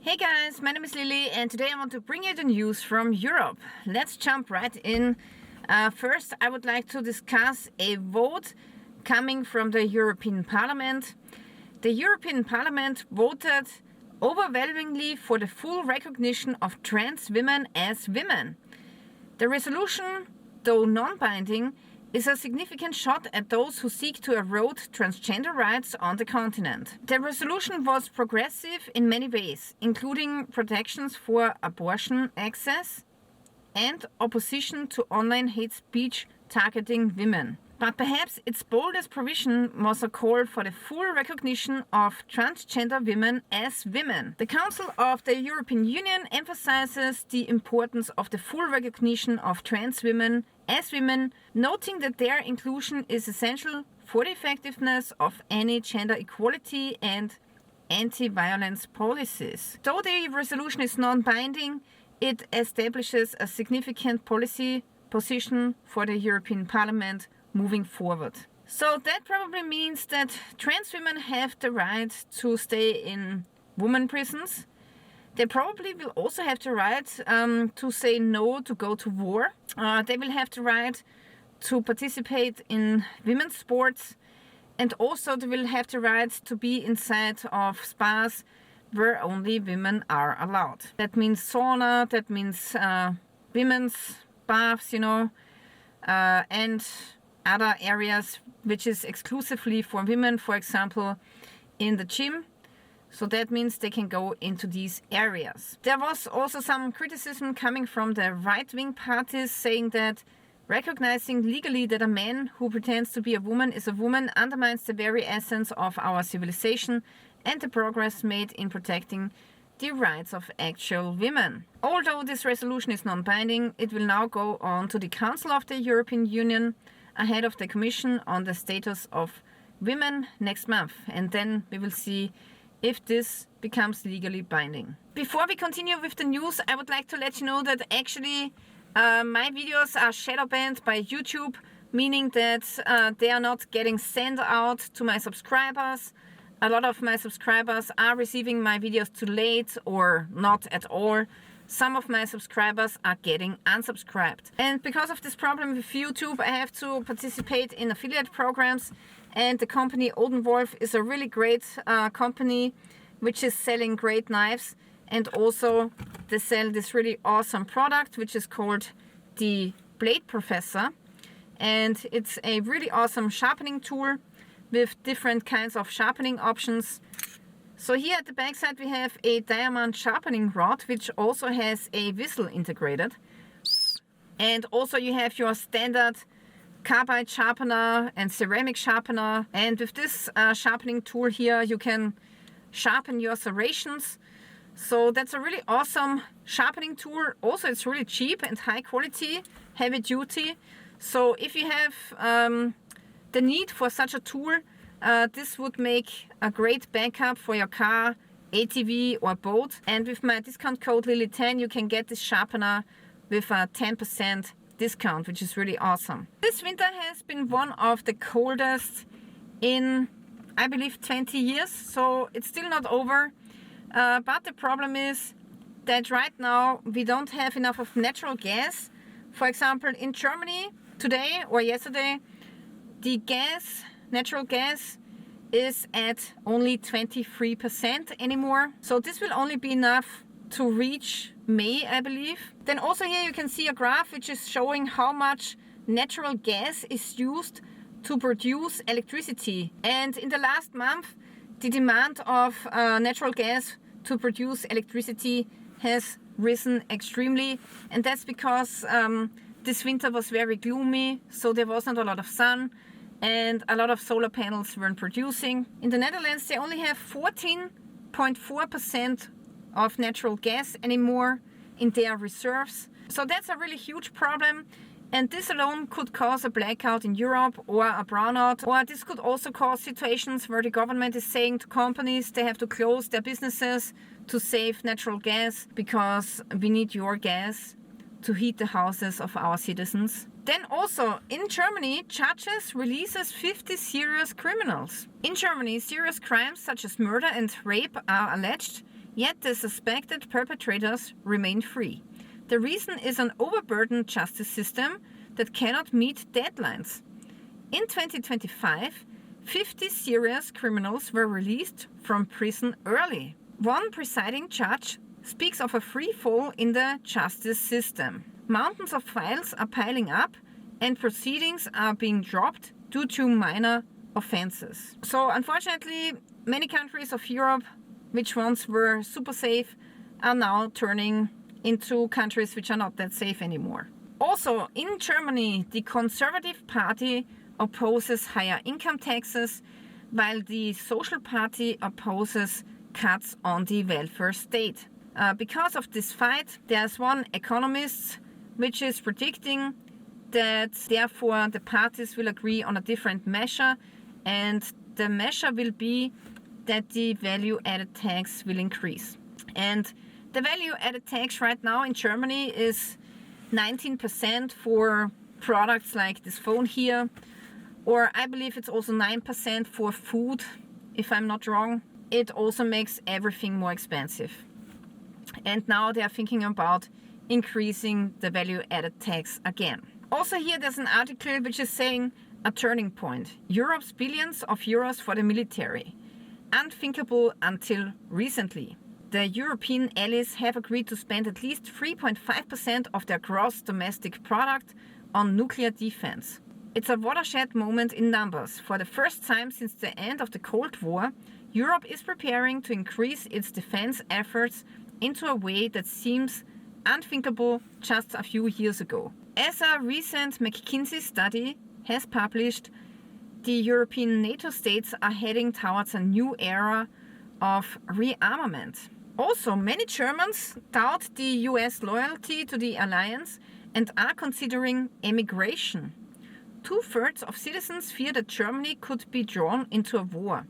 Hey guys, my name is Lily and today I want to bring you the news from Europe. Let's jump right in. First, I would like to discuss a vote coming from the European Parliament. The European Parliament voted overwhelmingly for the full recognition of trans women as women. The resolution, though non-binding, is a significant shot at those who seek to erode transgender rights on the continent. The resolution was progressive in many ways, including protections for abortion access and opposition to online hate speech targeting women. But perhaps its boldest provision was a call for the full recognition of transgender women as women. The Council of the European Union emphasizes the importance of the full recognition of trans women as women, noting that their inclusion is essential for the effectiveness of any gender equality and anti-violence policies. Though the resolution is non-binding, it establishes a significant policy position for the European Parliament moving forward. So that probably means that trans women have the right to stay in women prisons. They probably will also have the right to say no to go to war. They will have the right to participate in women's sports, and also they will have the right to be inside of spas where only women are allowed. That means sauna, that means women's baths, and other areas which is exclusively for women, for example, in the gym. So that means they can go into these areas. There was also some criticism coming from the right-wing parties saying that recognizing legally that a man who pretends to be a woman is a woman undermines the very essence of our civilization and the progress made in protecting the rights of actual women. Although this resolution is non-binding, it will now go on to the Council of the European Union ahead of the Commission on the status of women next month, and then we will see if this becomes legally binding. Before we continue with the news, I would like to let you know that actually my videos are shadow banned by YouTube, meaning that they are not getting sent out to my subscribers. A lot of my subscribers are receiving my videos too late or not at all. Some of my subscribers are getting unsubscribed. And because of this problem with YouTube, I have to participate in affiliate programs. And the company Odenwolf is a really great company which is selling great knives. And also they sell this really awesome product which is called the Blade Professor. And it's a really awesome sharpening tool with different kinds of sharpening options. So here at the back side we have a diamond sharpening rod which also has a whistle integrated. And also you have your standard carbide sharpener and ceramic sharpener. And with this sharpening tool here you can sharpen your serrations. So that's a really awesome sharpening tool. Also it's really cheap and high quality, heavy duty. So if you have the need for such a tool, this would make a great backup for your car, ATV or boat. And with my discount code Lily10 you can get this sharpener with a 10% discount, which is really awesome. This winter has been one of the coldest in, I believe, 20 years. So it's still not over. But the problem is that right now we don't have enough of natural gas. For example, in Germany today or yesterday, the natural gas is at only 23% anymore. So this will only be enough to reach May, I believe. Then also here you can see a graph which is showing how much natural gas is used to produce electricity. And in the last month, the demand of natural gas to produce electricity has risen extremely. And that's because this winter was very gloomy, so there wasn't a lot of sun. And a lot of solar panels weren't producing. In the Netherlands they only have 14.4% of natural gas anymore in their reserves. So that's a really huge problem, and this alone could cause a blackout in Europe or a brownout. Or this could also cause situations where the government is saying to companies they have to close their businesses to save natural gas because we need your gas to heat the houses of our citizens. Then also in Germany, judges releases 50 serious criminals. In Germany, serious crimes such as murder and rape are alleged, yet the suspected perpetrators remain free. The reason is an overburdened justice system that cannot meet deadlines. In 2025, 50 serious criminals were released from prison early. One presiding judge speaks of a free fall in the justice system. Mountains of files are piling up and proceedings are being dropped due to minor offenses. So unfortunately, many countries of Europe, which once were super safe, are now turning into countries which are not that safe anymore. Also, in Germany, the Conservative Party opposes higher income taxes, while the Social Party opposes cuts on the welfare state. Because of this fight, there's one economist which is predicting that therefore the parties will agree on a different measure, and the measure will be that the value-added tax will increase. And the value-added tax right now in Germany is 19% for products like this phone here, or I believe it's also 9% for food, if I'm not wrong. It also makes everything more expensive. And now they are thinking about increasing the value-added tax again. Also here there's an article which is saying a turning point. Europe's billions of euros for the military. Unthinkable until recently. The European allies have agreed to spend at least 3.5% of their gross domestic product on nuclear defense. It's a watershed moment in numbers. For the first time since the end of the Cold War, Europe is preparing to increase its defense efforts into a way that seems unthinkable just a few years ago. As a recent McKinsey study has published, the European NATO states are heading towards a new era of rearmament. Also, many Germans doubt the US loyalty to the alliance and are considering emigration. 2/3 of citizens fear that Germany could be drawn into a war.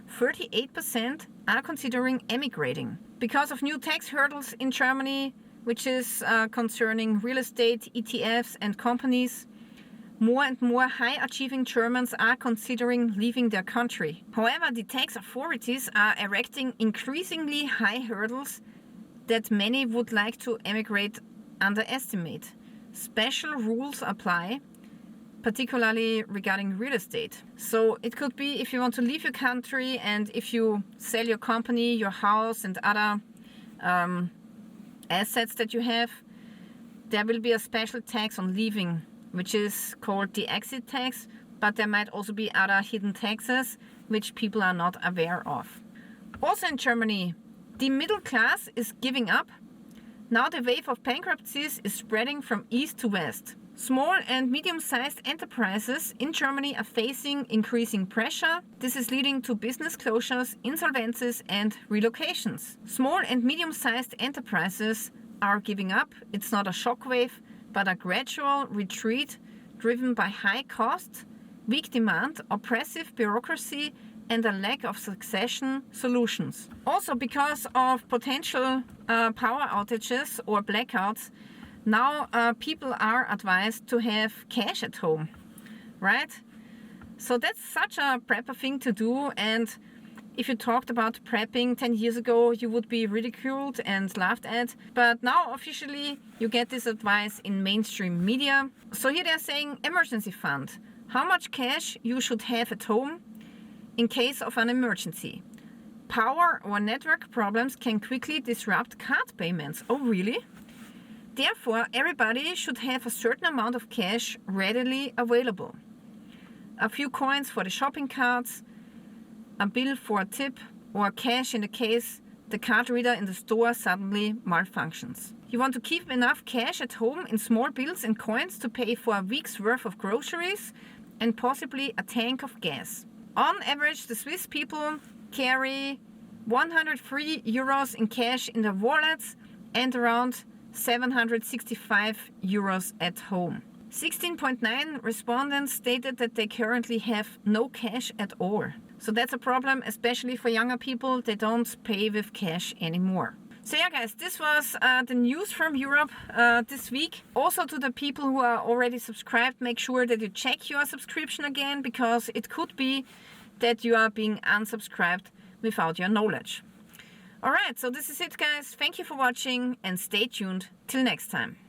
38% are considering emigrating. Because of new tax hurdles in Germany, which is concerning real estate, ETFs and companies, more and more high-achieving Germans are considering leaving their country. However, the tax authorities are erecting increasingly high hurdles that many would like to emigrate underestimate. Special rules apply, particularly regarding real estate. So it could be if you want to leave your country and if you sell your company, your house and other assets that you have, there will be a special tax on leaving, which is called the exit tax, but there might also be other hidden taxes which people are not aware of. Also in Germany, the middle class is giving up. Now the wave of bankruptcies is spreading from east to west. Small and medium-sized enterprises in Germany are facing increasing pressure. This is leading to business closures, insolvencies and relocations. Small and medium-sized enterprises are giving up. It's not a shockwave, but a gradual retreat driven by high costs, weak demand, oppressive bureaucracy and a lack of succession solutions. Also because of potential power outages or blackouts, now people are advised to have cash at home, right? So that's such a prepper thing to do, and if you talked about prepping 10 years ago, you would be ridiculed and laughed at. But now officially you get this advice in mainstream media. So here they're saying emergency fund. How much cash you should have at home in case of an emergency. Power or network problems can quickly disrupt card payments. Oh really? Therefore, everybody should have a certain amount of cash readily available. A few coins for the shopping carts, a bill for a tip, or cash in the case the card reader in the store suddenly malfunctions. You want to keep enough cash at home in small bills and coins to pay for a week's worth of groceries and possibly a tank of gas. On average, the Swiss people carry 103 euros in cash in their wallets and around 765 euros at home. 16.9 respondents stated that they currently have no cash at all. So that's a problem, especially for younger people. They don't pay with cash anymore. So yeah guys, this was the news from Europe this week. Also to the people who are already subscribed, make sure that you check your subscription again, because it could be that you are being unsubscribed without your knowledge. Alright, so this is it guys. Thank you for watching and stay tuned till next time.